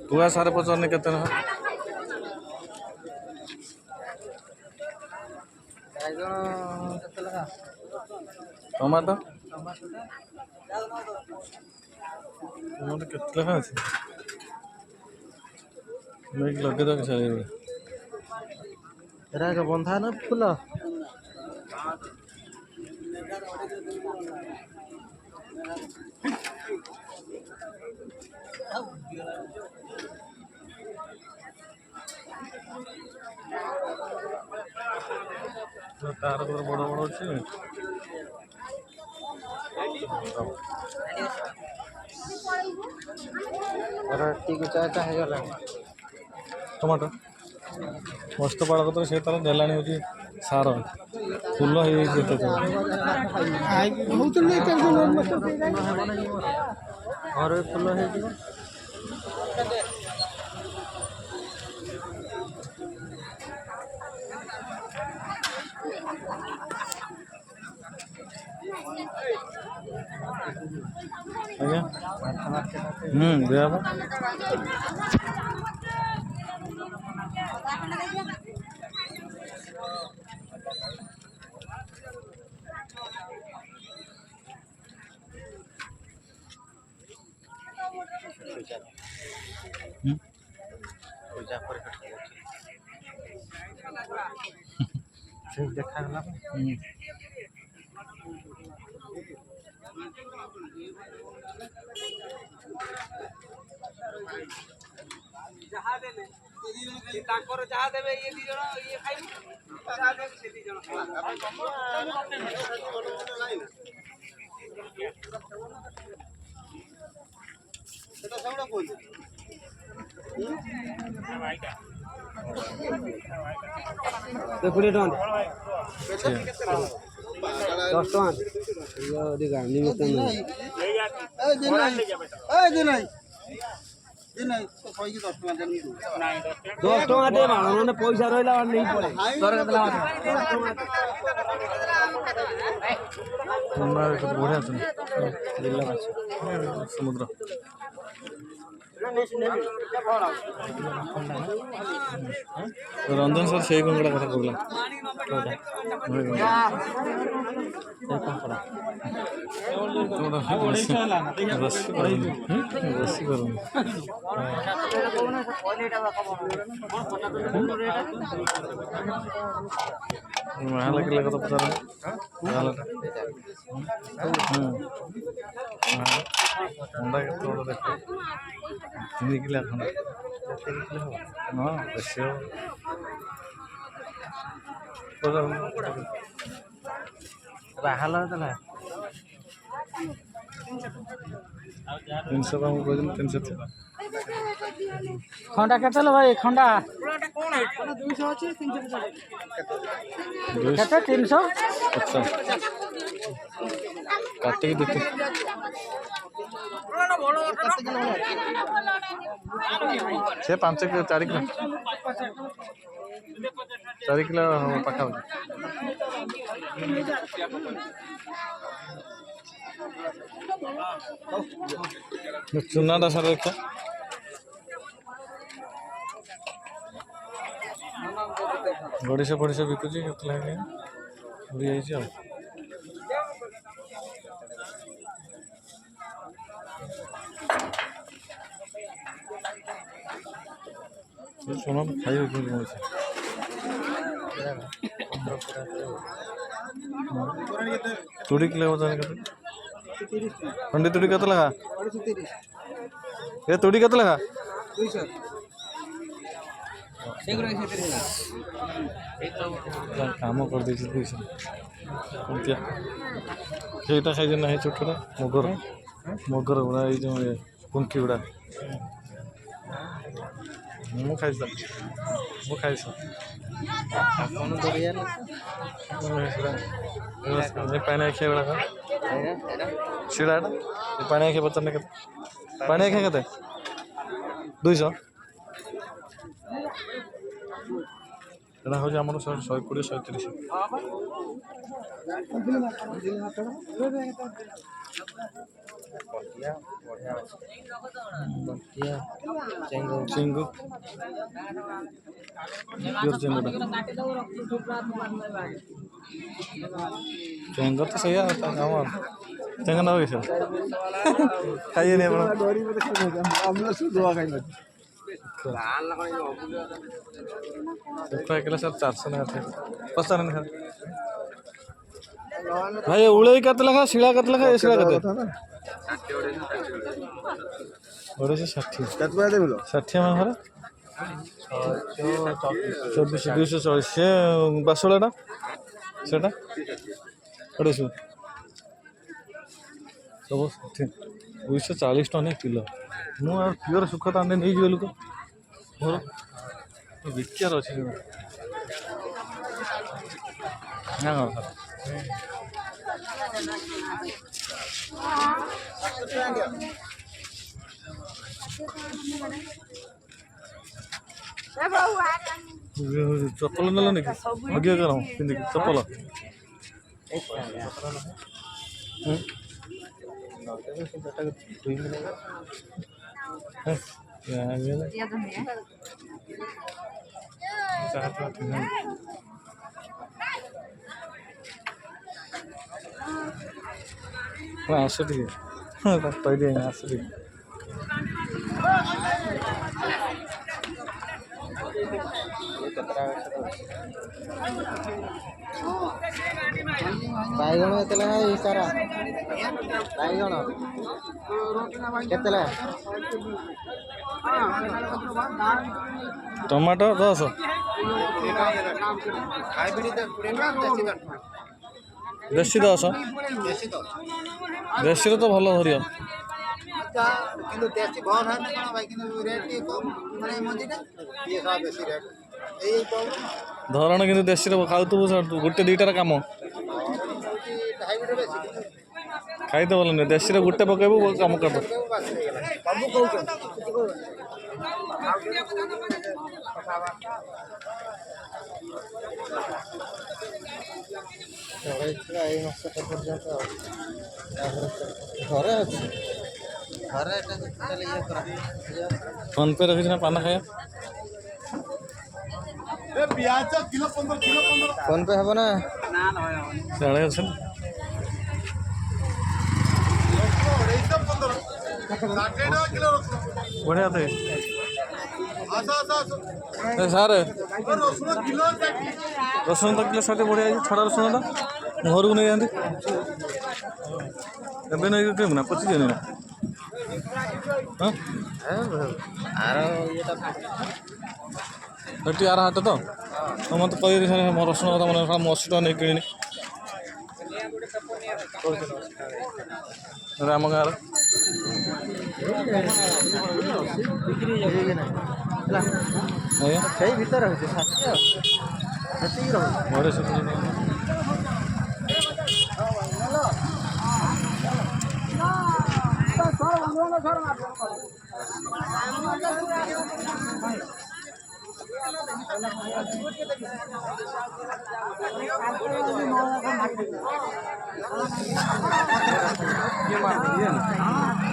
पुआ सारे पचारने के टमाटो टमाटो केते लगा अछि मैं लगे तो चले एरा के बंधा न फूल तार तो बड़ बड़ अछि रोटी को चाचा है गला टमाटो मस्त पड़ा तो से तरह देलानी होची सार फूल हे जेते बहुत नहीं चल और फूल है जी आज्ञा दिया देखा गला जहाँ देने तांकर जहाँ देवे ये दी जण ये खाइ जहाँ देवे से दी जण सेटा सबडा कोइ ते 20 टका 10 टका यो दिगा निमित्त नहीं ए दे नहीं तो कोई 10 टका देनी 10 टका दे माने पैसा रहला नहीं पड़े तोर केतला हमारे को बढ़िया सुन जिला माछ समुद्र रंजन सर से कंगड़ा कथा कहला लगे तो पता अंडा के थोड़ा देखो 3 किलो खंडा हां बेसियो बाहला तला 300 कम को 300 खंडा केतल भाई खंडा कोन है 200 ଅଛି 350 केते 300 अच्छा काटे के देते से 5 किलो 4 किलो 4 किलो पक्का चुना दा सर देखा गड़ी से बिकुची केते लागे उड़ी जाई छी सोना खाइयो कि नहीं तुड़ी किलो वजन केते पंडी तुड़ी केते लगा 230 ये तुड़ी केते लगा 200 काम कर दी 200 क्या सेटा खाई ना है छोटा मगर ମଗର ଗୁଡ଼ା ଏଇ ଯେଉଁ କୁଙ୍କି ଗୁଡ଼ା ମୁଁ ଖାଇଛି ମୁଁ ଖାଇଛି ପାଣି ଆଖିଆ ଗୁଡ଼ାକ ଶିଳାଟା ପାଣି ଆଖିଆ ପଚାରିଲେ କେତେ ପାଣି ଆଖିଆ କେତେ 200 ଏଇଟା ହେଉଛି ଆମର 120 130 ଚିଙ୍ଗୁ ଚେଙ୍ଗ ତ ସେଇଆ ଆମର ଚେଙ୍ଗ ନେବ କି ଖାଇବେନି ଆପଣ କିଲୋ ସାର୍ 400 ଲେଖା ପଚାରନି ଖାଲି ଭାଇ ଉଳେଇ କେତେ ଲେଖା ଶିଳା କେତେ ଲେଖା ଏ ଶିଳା କେତେ 260 ଷାଠିଏ ଘର 24 240 ସେ ବାସୁଳାଟା ସେଟା 250 ସବୁ 240 ଟଙ୍କା କିଲୋ ମୁଁ ଆଉ ପିଓର ସୁଖ ତାଣ୍ଡେ ନେଇଯିବେ ଲୋକ ମୋର ବିକିବାର ଅଛି ନା ଚପଲ ନେଲନି କି ଅଗିଅ କର ପିନ୍ଧିକି ଚପଲ ଆସ ଟିକେ କହିଦିଏ ଆସ ଟିକେ ବାଇଗଣ କେତେ ଲେଖା ସାରା ବାଇଗଣ କେତେ ଲେଖା ଟମାଟୋ 10 ଦେଶୀ 10 ଦେଶୀର ତ ଭଲ ଧରିବ କିନ୍ତୁ ଦେଶୀ ଭଲ ନାହିଁ କ'ଣ ଭାଇ କିନ୍ତୁ ରେଟ୍ ଟିକେ କମ୍ ମାନେ ମଞ୍ଜିଟା ଇଏ ସହ ବେଶୀ ରେଟ୍ ଏଇ କମ୍ ଧରଣ କିନ୍ତୁ ଦେଶୀର ଖାଉଥିବୁ ଗୋଟେ ଦୁଇଟାର କାମ ହାଇବ୍ରିଡ୍ ବେଶୀ ଖାଇତେ ଭଲ ନୁହେଁ ଦେଶୀର ଗୋଟେ ପକେଇବୁ କାମ କରିଦେବୁ ସବୁ କହୁଛନ୍ତି ଏଇ ମାସଟା ପର୍ଯ୍ୟନ୍ତ ଘରେ ଅଛି ଘରେ ଏଟା ଇଏ କର ଫୋନ୍ ପେ ରଖିଛି ନା ପାନ ଖାଇବା ଫୋନ ପେ ହେବ ନା ସିଆଡ଼େ ଅଛନ୍ତି ବଢ଼ିଆ ଥାଏ ସାର୍ ରସୁଣ ତ କିଲୋ 60 ବଢ଼ିଆ ହେଇଛି ଛଡ଼ା ରସୁଣଟା ଘରକୁ ନେଇଯାଆନ୍ତି ଏବେ ନେଇକି କିଣିବୁ ନା ପଚିଯିବନି ନା ହଁ ଏଠି ଆର ହାଟ ତ ମୋତେ କହିବି ସାର୍ ମୋ ରସୁଣ କଥା ମନେ ମୁଁ 80 ଟଙ୍କା ନେଇ କିଣିନି ଆମ ଗାଁର ସେଇ ଭିତରେ ରହୁଛି 60 ସେତିକି ରହୁଛି